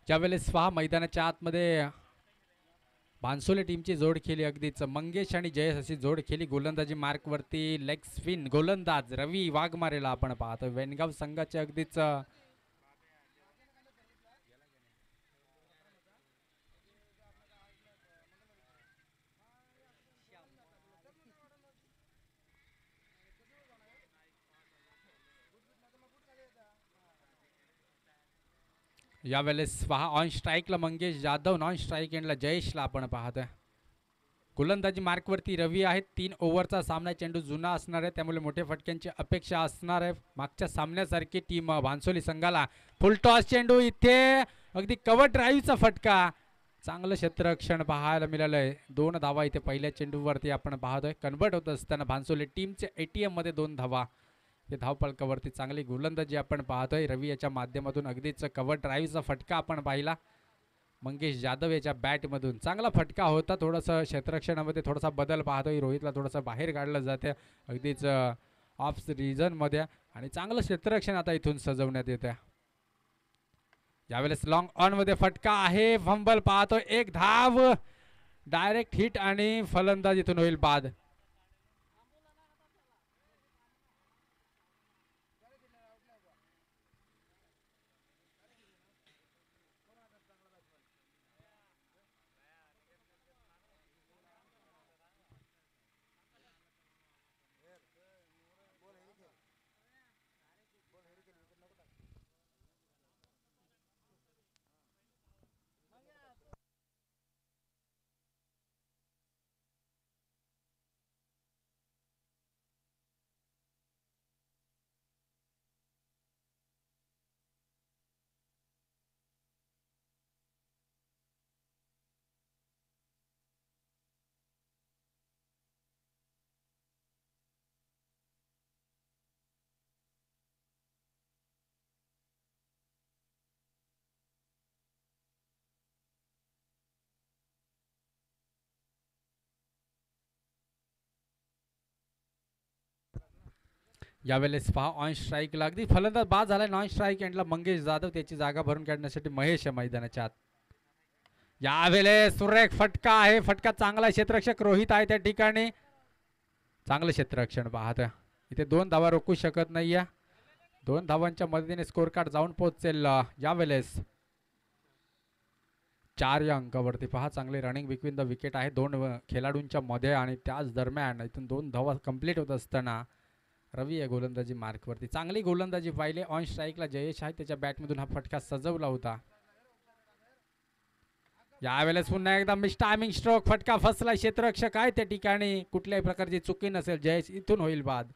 ज्यावेळेस पहा मैदानाच्या आतमध्ये भानसोले टीमची जोड खेळली अगदीच मंगेश आणि जयेश अशी जोड खेळली गोलंदाजी मार्कवरती लेग स्पिन गोलंदाज रवी वाघमारेला आपण पाहतो वेनगाव संघाचे अगदीच यावेळेस पहा ऑन स्ट्राईकला मंगेश जाधव नॉन स्ट्राईक एंडला जयेशला आपण पाहतोय गोलंदाजी मार्कवरती रवी आहेत 3 ओव्हरचा सामना चेंडू जुना असणार आहे त्यामुळे मोठ्या फटक्यांची अपेक्षा असणार आहे मागच्या सामन्यासारखी टीम भानसोली संघाला फुल टॉस चेंडू इथे अगदी कव्हर ड्राईव्हचा फटका चांगलं क्षेत्ररक्षण पाहायला मिळालंय 2 धावा इथे पहिल्या चेंडूवरती आपण पाहतोय कन्वर्ट होत असताना भानसोली टीमचे ATM मध्ये 2 धावा हे धावपलकावरती चांगली गोलंदाजी आपण पाहतोय रवी याच्या माध्यमातून अगदीच कव्हर ड्राईव्हचा फटका आपण पाहिला मंगेश जाधव याच्या बॅटमधून चांगला फटका होता थोडंसं क्षेत्ररक्षणामध्ये थोडासा बदल पाहतोय रोहितला थोडंसं बाहेर काढलं जाते अगदीच ऑफ रिझनमध्ये आणि चांगलं क्षेत्ररक्षण आता इथून सजवण्यात येतं यावेळेस लॉंग ऑनमध्ये फटका आहे फंबल पाहतोय 1 धाव डायरेक्ट हिट आणि फलंदाज इथून होईल बाद यावेळेस पहा ऑन स्ट्राईकला अगदी फलंदाज बाद झाला नॉन स्ट्राईक एंडला मंगेश जाधव त्याची जागा भरून काढण्यासाठी महेश आहे मैदानाच्या आत यावेळेस सुरेख फटका आहे फटका चांगला क्षेत्ररक्षक रोहित आहे त्या ठिकाणी चांगलं क्षेत्ररक्षण पाहत इथे 2 धावा रोखू शकत नाहीये 2 धावांच्या मदतीने स्कोर कार्ड जाऊन पोहोचेल यावेळेस 4 या अंकावरती पहा चांगले रनिंग बिटवीन द विकेट आहे 2 खेळाडूंच्या मध्ये आणि त्याच दरम्यान इथून 2 धावा कंप्लीट होत असताना रवी आहे गोलंदाजी मार्कवरती चांगली गोलंदाजी पाहिली ऑन स्ट्राईकला जयेश आहे त्याच्या बॅटमधून हा फटका सजवला होता यावेळेस पुन्हा एकदा मिस टायमिंग स्ट्रोक फटका फसला क्षेत्ररक्षक आहे त्या ठिकाणी कुठल्याही प्रकारची चुकी नसेल जयेश इथून होईल बाद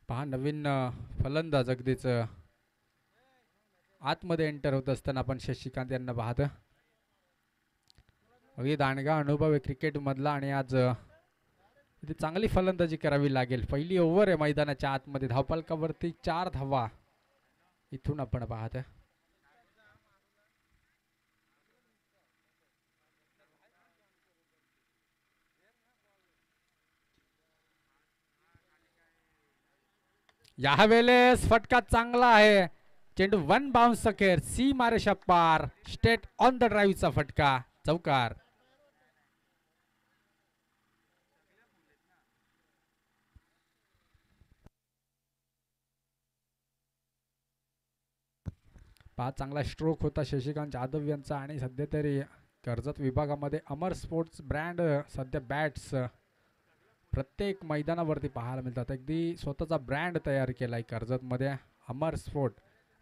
पहा नवीन फलंदाज अगदीच आतमध्ये एंटर होत असताना आपण शशिकांत यांना पाहतो अगदी दांडगा अनुभव आहे क्रिकेट मधला आणि आज इथे चांगली फलंदाजी करावी लागेल पहिली ओव्हर आहे मैदानाच्या आतमध्ये धावपलकावरती 4 धावा इथून आपण पाहतो यावेळेस फटका चांगला आहे चेंडू 1 बाउन्स अखेर सी मारे पार स्टेट ऑन द ड्राईव्हचा फटका चौकार पाच चांगला स्ट्रोक होता शशिकांत जाधव यांचा आणि सध्या तरी कर्जत विभागामध्ये अमर स्पोर्ट्स ब्रँड सध्या बॅट्स प्रत्येक मैदानावरती पाहायला मिळतात अगदी स्वतःचा ब्रँड तयार केला आहे कर्जतमध्ये अमर स्पोर्ट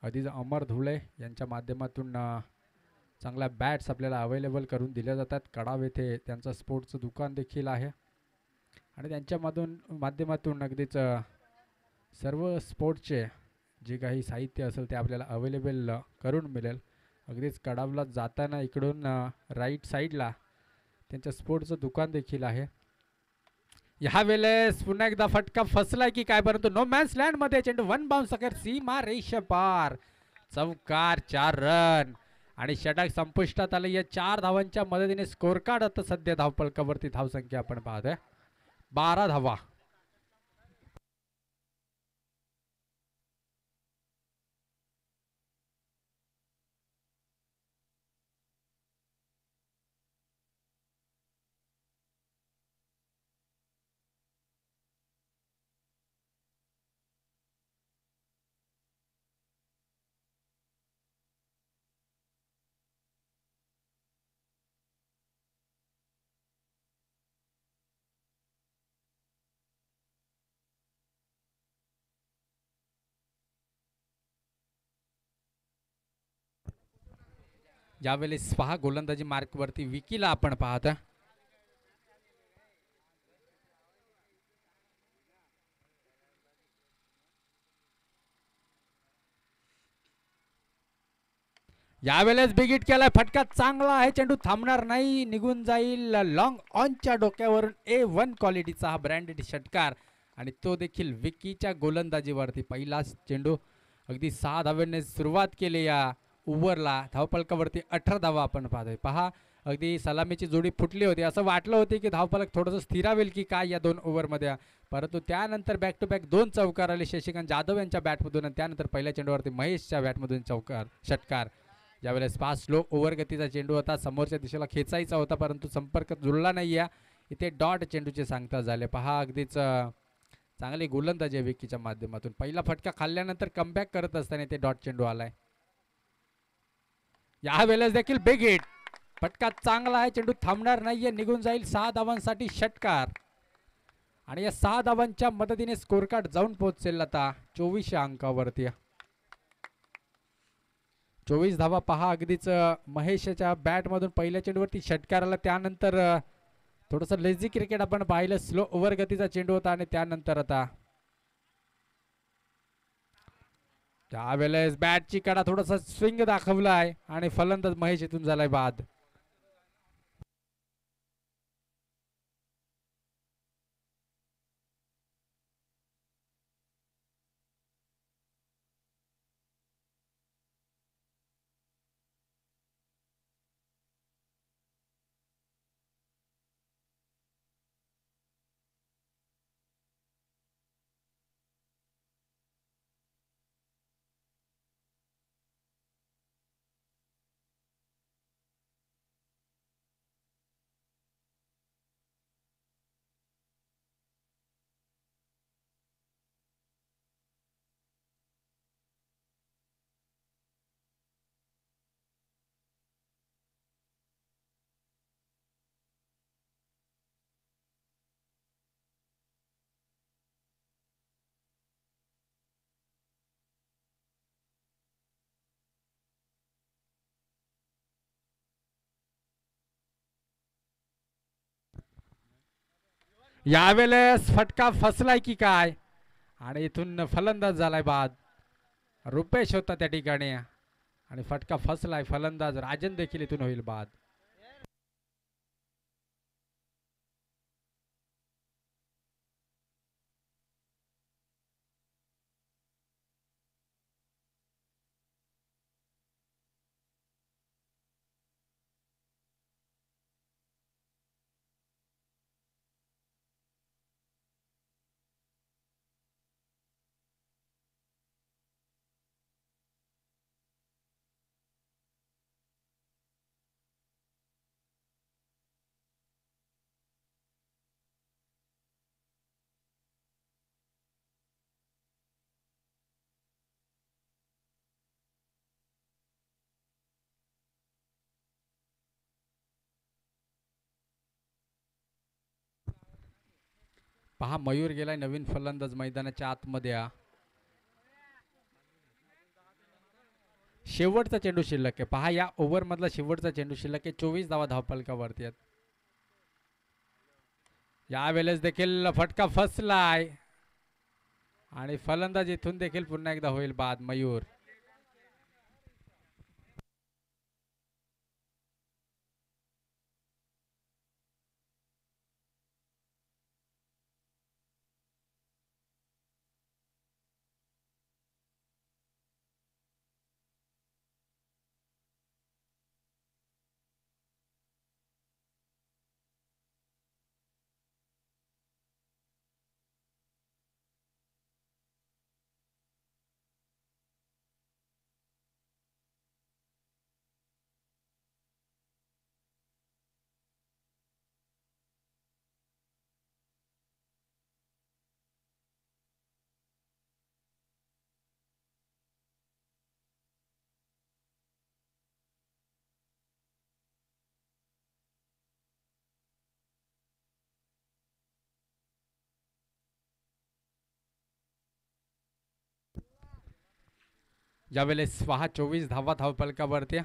अगदी अमर धुळे यांच्या माध्यमातून चांगल्या बॅट्स आपल्याला अवेलेबल करून दिल्या जातात कडाव येथे त्यांचं स्पोर्ट्सचं दुकान देखील आहे आणि त्यांच्या माध्यमातून अगदीच सर्व स्पोर्ट्सचे जे काही साहित्य असेल ते आपल्याला अवेलेबल करून मिळेल. अगदीच कडावला जाताना इकडून राईट साईडला त्यांचं स्पोर्टचं दुकान देखील आहे. ह्या वेळेस पुन्हा एकदा फटका फसलाय की काय, परंतु नो मॅन्स लँड मध्ये चेंडू वन बाउन्स अखेर सीमा रेष पार. चौकार 4 रन आणि षटक संपुष्टात आले. या 4 धावांच्या मदतीने स्कोर कार्ड आता सध्या धावपलकावरती धावसंख्या आपण पाहतोय 12 धावा. यावेळेस पहा गोलंदाजी मार्कवरती विकीला आपण पाहता. यावेळेस बिग हिट केलाय. फटका चांगला आहे. चेंडू थांबणार नाही, निघून जाईल. लॉंग ऑनच्या डोक्यावरून A1 क्वालिटीचा हा ब्रँडेड षटकार आणि तो देखील विकीच्या गोलंदाजीवरती. पहिलाच चेंडू अगदी 6 धावांनी सुरुवात केली या ओव्हरला. धावपलकावरती 18 धावा आपण पाहतोय. पहा अगदी सलामीची जोडी फुटली होती. असं वाटलं होते की धावपलक थोडंसं स्थिरावेल की काय या 2 ओव्हरमध्ये, परंतु त्यानंतर बॅक टू बॅक 2 चौकार आले शशिकांत जाधव यांच्या बॅटमधून आणि त्यानंतर पहिल्या चेंडूवरती महेशच्या बॅटमधून चौकार षटकार. ज्यावेळेस 5 स्लो ओव्हर गतीचा चेंडू होता, समोरच्या दिशेला खेचायचा होता परंतु संपर्क जुळला नाही. या इथे डॉट चेंडूचे सांगता झाले. पहा अगदीच चांगली गोलंदाजी आहे विकीच्या माध्यमातून. पहिला फटका खाल्ल्यानंतर कमबॅक करत असताना ते डॉट चेंडू आलाय. या वेळेस देखील बिग हिट. फटका चांगला आहे. चेंडू थांबणार नाहीये, निघून जाईल. 6 धावांसाठी षटकार आणि या 6 धावांच्या मदतीने स्कोर कार्ड जाऊन पोहोचेल आता 24 अंकावरती. 24 धावा. पहा अगदीच महेशच्या बॅटमधून पहिल्या चेंडूवरती षटकार आला. त्यानंतर थोडंसं लेझी क्रिकेट आपण पाहिलं. स्लो ओव्हर गतीचा चेंडू होता आणि त्यानंतर आता त्यावेळेस बॅटची कडा थोडासा स्विंग दाखवलाय आणि फलंदाज महेश इथून झालाय बाद. यावेळेस फटका फसलाय की काय आणि इथून फलंदाज झालाय बाद. रुपेश होता त्या ठिकाणी आणि फटका फसलाय. फलंदाज राजन देखील इथून होईल बाद. पहा मयूर गेलाय नवीन फलंदाज मैदानाच्या आतमध्ये. शेवटचा चेंडू शिल्लक आहे. पहा या ओव्हर मधला शेवटचा चेंडू शिल्लक आहे. 24 धावा धावपलकावरती आहेत. यावेळेस देखील फटका फसलाय आणि फलंदाज इथून देखील पुन्हा एकदा होईल बाद. मयूर ज्यावेळेस 24 धावा धावफलकावरती.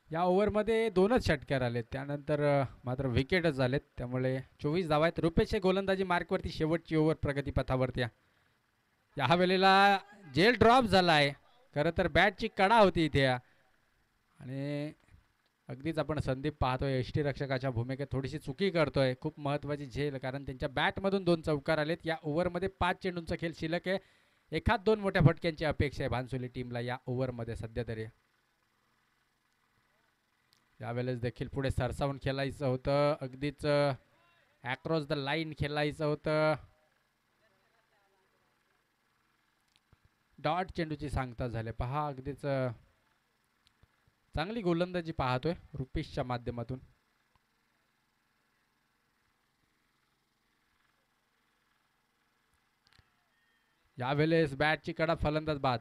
या ओव्हरमध्ये 2च षटकार आलेत, त्यानंतर मात्र विकेटच झालेत. त्यामुळे 24 धावा आहेत. रुपेश गोलंदाजी मार्कवरती शेवटची ओव्हर प्रगतीपथावरती. या वेळेला जेल ड्रॉप झाला आहे. खरं तर बॅटची कडा होती इथे आणि अगदीच आपण संदीप पाहतोय यष्टीरक्षकाच्या भूमिकेत थोडीशी चुकी करतोय. खूप महत्त्वाची झेल, कारण त्यांच्या बॅटमधून 2 चौकार आलेत. या ओव्हरमध्ये 5 चेंडूंचा खेळ शिल्लक आहे. एखाद 2 मोठ्या फटक्यांची अपेक्षा आहे भानसोली टीमला या ओव्हरमध्ये सध्या तरी. यावेळेस देखील पुढे सरसावून खेळायचं होतं, अगदीच अक्रॉस द लाईन खेळायचं होतं. डॉट चेंडूची सांगता झाले. पहा अगदीच चांगली गोलंदाजी पाहतोय रुपेशच्या माध्यमातून. यावेळेस बॅटची कडा, फलंदाज बाद.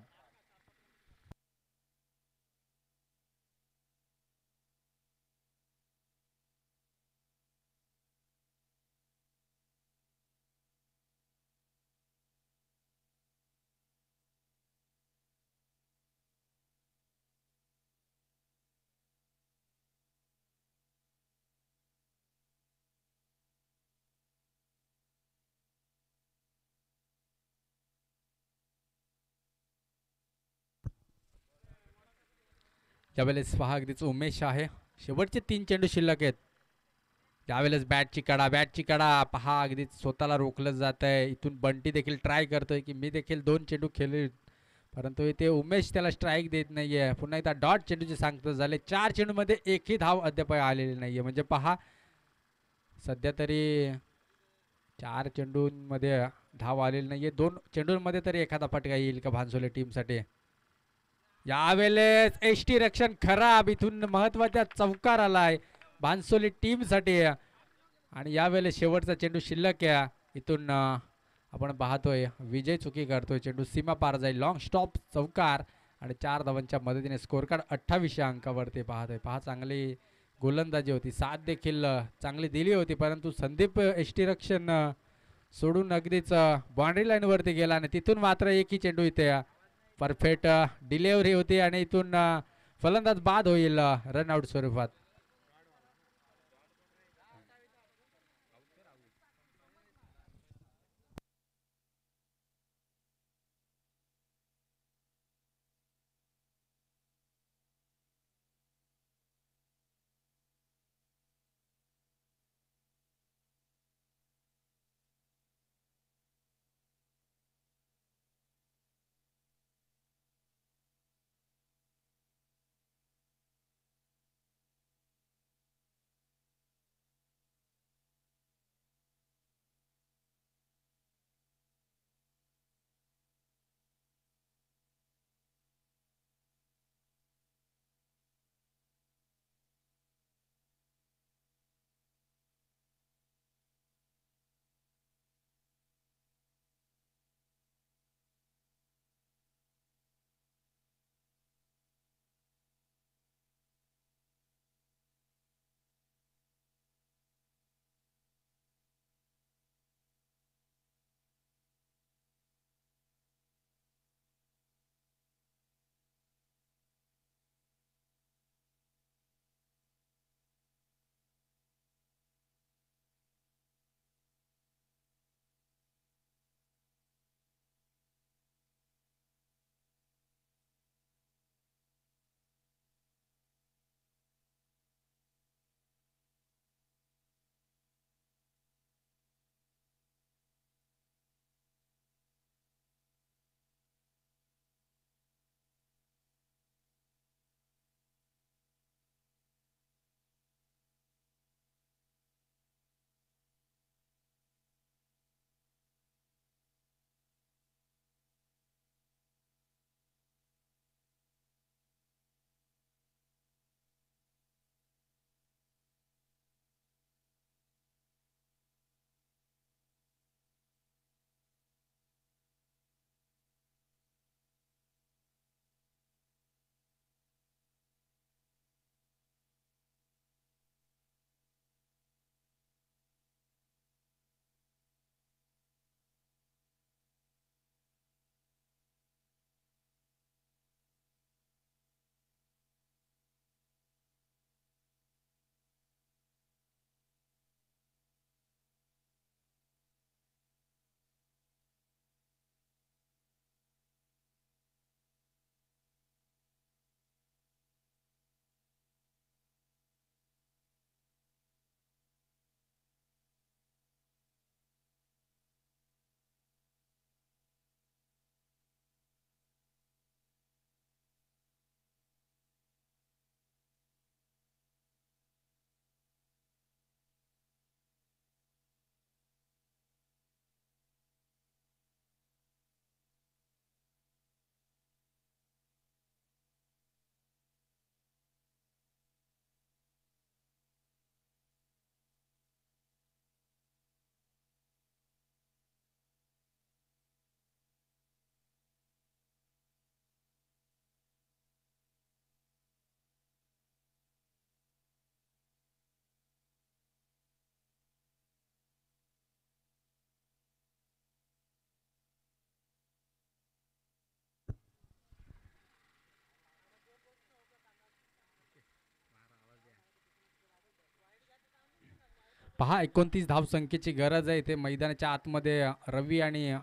यावेळेस पहा अगदीच उमेश आहे. शेवटचे 3 चेंडू शिल्लक आहेत. त्यावेळेस बॅटची कडा, बॅटची कडा पहा अगदीच स्वतःला रोखलं जात आहे. इथून बंटी देखील ट्राय करतोय की मी देखील 2 चेंडू खेळेल, परंतु इथे उमेश त्याला स्ट्राईक देत नाहीये. पुन्हा एकदा डॉट चेंडूचे सांगता झाले. 4 चेंडूमध्ये एकही धाव अद्याप आलेली नाहीये. म्हणजे पहा सध्या तरी 4 चेंडूंमध्ये धाव आलेली नाहीये. 2 चेंडूंमध्ये तरी एखादा फटका येईल का भानसोले टीमसाठी. यावेळेस एसटी रक्षण खराब, इथून महत्वाचा चौकार आलाय भानसोली टीमसाठी. आणि यावेळेस शेवटचा चेंडू शिल्लक आहे. इथून आपण पाहतोय विजय चुकी करतोय. चेंडू सीमा पार जाईल. लॉंग स्टॉप चौकार आणि 4 धावांच्या मदतीने स्कोर कार्ड 28 अंकावरती पाहतोय. पहा चांगली गोलंदाजी होती, साथ देखील चांगली दिली होती, परंतु संदीप एसटी रक्षण सोडून अगदीच बाउंड्री लाईनवरती गेला आणि तिथून मात्र एकही चेंडू इथे परफेक्ट डिलेव्हरी होती आणि इथून फलंदाज बाद होईल रनआउट स्वरूपात. पहा 29 धावसंख्येची गरज आहे इथे मैदानाच्या आतमध्ये. रवी आणि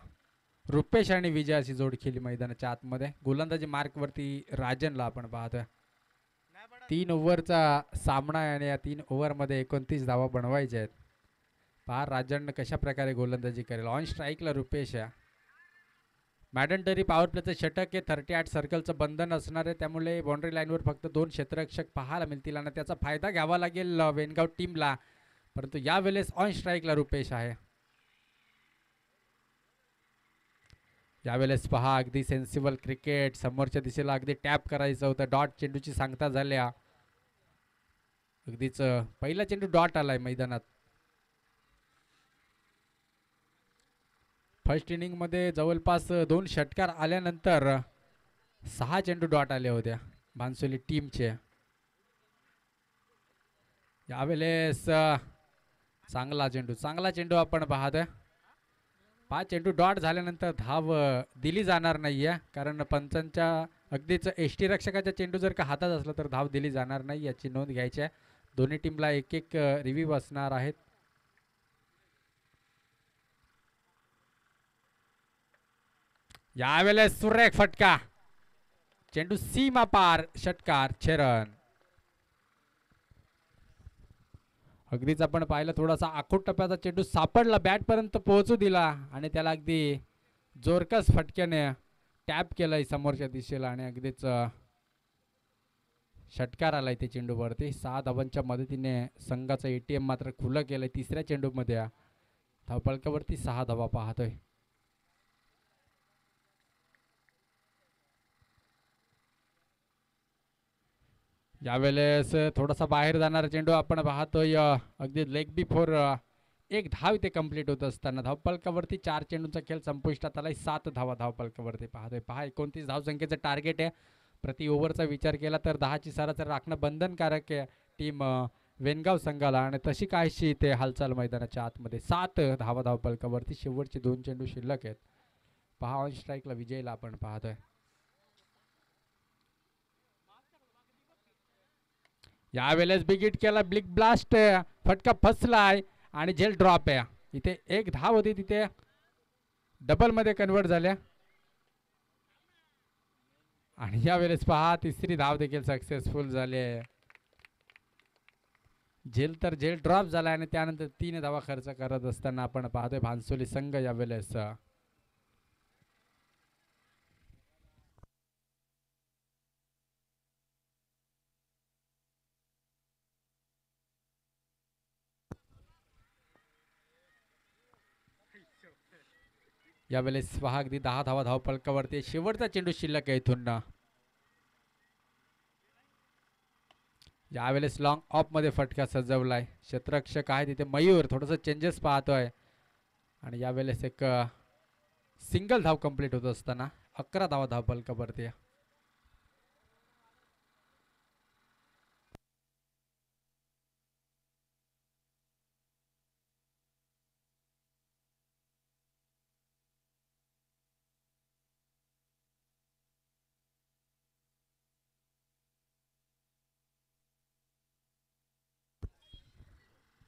रुपेश आणि विजय अशी जोड केली मैदानाच्या आतमध्ये. गोलंदाजी मार्कवरती राजनला आपण पाहतोय. 3 ओव्हरचा सामना आहे आणि या 3 ओव्हरमध्ये 29 धावा बनवायच्या आहेत. पहा राजन कशा प्रकारे गोलंदाजी करेल. ऑन स्ट्राईकला रुपेश आहे. मॅडनटरी पॉवर प्लेचं षटक आहे. 38 सर्कलचं बंधन असणार आहे, त्यामुळे बाउंड्री लाईनवर फक्त 2 क्षेत्ररक्षक पाहायला मिळतील आणि त्याचा फायदा घ्यावा लागेल वेनगाव टीमला. परंतु यावेळेस ऑन स्ट्राईकला रुपेश आहे. यावेळेस पहा अगदी सेन्सिबल क्रिकेट. समोरच्या दिशेला अगदी टॅप करायचं होतं. डॉट चेंडूची सांगता झाल्या. अगदीच पहिला चेंडू डॉट आलाय मैदानात. फर्स्ट इनिंगमध्ये जवळपास 2 षटकार आल्यानंतर 6 चेंडू डॉट आले होत्या भानसोली टीमचे. यावेळेस चांगला चेंडू आपण पाहतोय. 5 चेंडू डॉट झाल्यानंतर धाव दिली जाणार नाहीये, कारण पंचांच्या अगदीच एष्टी रक्षकाचा चेंडू जर का हातात असला तर धाव दिली जाणार नाही, याची नोंद घ्यायची आहे. दोन्ही टीमला एक एक रिव्ह्यू असणार आहेत. यावेळेस सुरेख फटका. चेंडू सीमा पार. षटकार. 6 रन. अगदीच आपण पाहिलं थोडासा आखूट टप्प्याचा चेंडू सापडला, बॅटपर्यंत पोहोचू दिला आणि त्याला अगदी जोरकस फटक्याने टॅप केलाय समोरच्या दिशेला आणि अगदीच षटकार आलाय ते चेंडूवरती. 6 धावांच्या मदतीने संघाचं एटीएम मात्र खुलं केलंय. तिसऱ्या चेंडूमध्ये धावफलकावरती 6 धावा पाहतोय. यावेळेस थोडासा बाहेर जाणारा चेंडू आपण पाहतोय. अगदी लेग बिफोर 1 धाव इथे कंप्लीट होत असताना धावफलकावरती 4 चेंडूंचा खेळ संपुष्टात आलाय. 7 धावा धावफलकावरती पाहतोय. पहा 29 धावसंख्येचं टार्गेट आहे. प्रति ओव्हरचा विचार केला तर 10ची सरासरी राखणं बंधनकारक आहे टीम वेनगाव संघाला, आणि तशी काहीशी इथे हालचाल मैदानाच्या आतमध्ये. 7 धावा धावफलकावरती. शेवटचे 2 चेंडू शिल्लक आहेत. पहा ऑन स्ट्राईकला विजयला आपण पाहतोय. यावेळेस बिगिट केला. Bleak blast. फटका फसलाय आणि झेल ड्रॉप आहे. इथे 1 धाव होती, तिथे डबल मध्ये कन्वर्ट झाल्या आणि यावेळेस पहा 3री धाव देखील सक्सेसफुल झाली. झेल ड्रॉप झाला आणि त्यानंतर 3 धावा खर्च करत असताना आपण पाहतोय भानसोली संघ यावेळेस पहा अगदी 10 धावा धावफलकावरती. शेवटचा चेंडू शिल्लक आहे इथून. यावेळेस लॉंग ऑफ मध्ये फटका सजवलाय. क्षेत्ररक्षक आहे तिथे मयूर. थोडंसं चेंजेस पाहतोय आणि यावेळेस एक सिंगल धाव कंप्लीट होत असताना 11 धावा धावफलकावरती.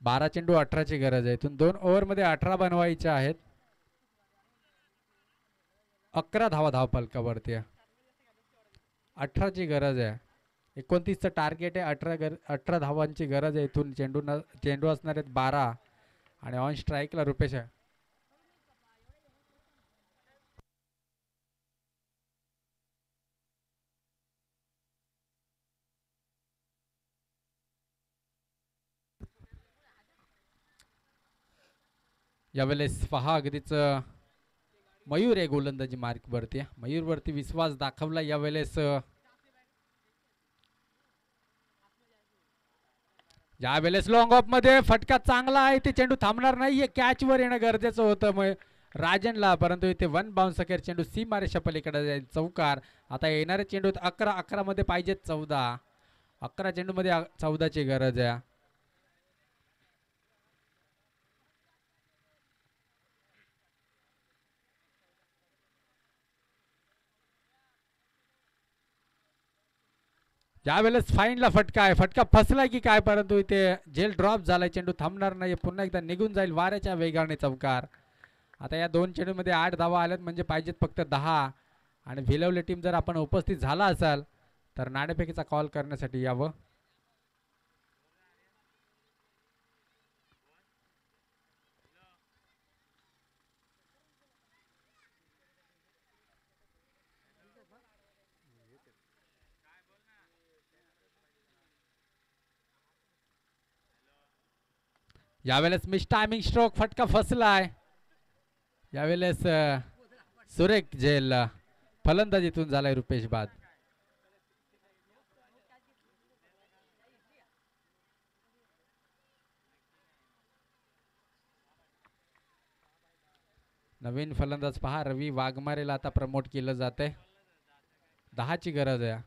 बारा चेंडू 18ची गरज आहे. इथून 2 ओव्हरमध्ये 18 बनवायच्या आहेत. 11 धावा धावफलकावरती. 18ची गरज आहे. 29चं टार्गेट आहे. 18 धावांची गरज आहे. इथून चेंडू असणार आहेत 12 आणि ऑन स्ट्राईकला रुपेश आहे. यावेळेस पहा अगदीच मयूर आहे गोलंदाजी मार्कवरती. मयूरवरती विश्वास दाखवला यावेळेस. लॉंग ऑफ मध्ये फटका चांगला आहे. ते चेंडू थांबणार नाहीये. कॅच वर येणं गरजेचं होतं राजनला, परंतु इथे 1 बाउन्स अखेर चेंडू सीमारेषा पलीकडे जाईल. चौकार. आता येणारे चेंडू 11 मध्ये पाहिजेत 14. 11 चेंडू मध्ये 14ची गरज आहे. यावेळेस फाईनला फटका आहे, फटका फसलाय की काय, परंतु इथे झेल ड्रॉप झालाय, चेंडू थांबणार नाही, पुन्हा एकदा निघून जाईल वाऱ्याच्या वेगाने चौकार. आता या दोन चेंडूमध्ये 8 धावा आल्यात म्हणजे पाहिजेत फक्त 10. आणि भिलवले टीम जर आपण उपस्थित झाला असाल तर नाणेफेकीचा कॉल करण्यासाठी यावं. यावेळेस मिस टायमिंग स्ट्रोक, फटका फसलाय. यावेळेस सुरेख झेल फलंदाजीतून झालाय रुपेश बाद. नवीन फलंदाज पहा, रवी वाघमारेला आता प्रमोट केलं जात आहे. 10 ची गरज आहे.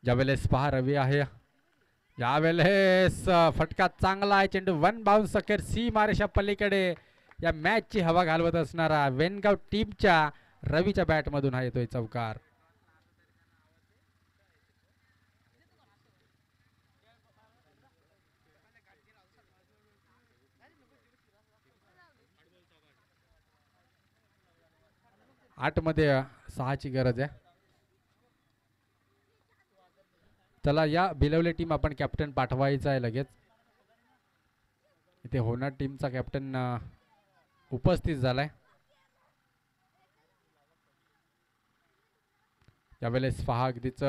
ज्यावेळेस पहा रवी आहे, यावेळेस फटका चांगला आहे, चेंडू वन बाउन्स अखेर सी मारेशा पलीकडे. या मॅचची हवा घालवत असणारा वेनगाव टीमच्या रवीच्या बॅटमधून हा येतोय चौकार. आठ मध्ये 6 ची गरज आहे. चला या भिलवले टीम आपण कॅप्टन पाठवायचा आहे लगेच. इथे होणार टीमचा कॅप्टन उपस्थित झालाय. यावेळेस पहा अगदीच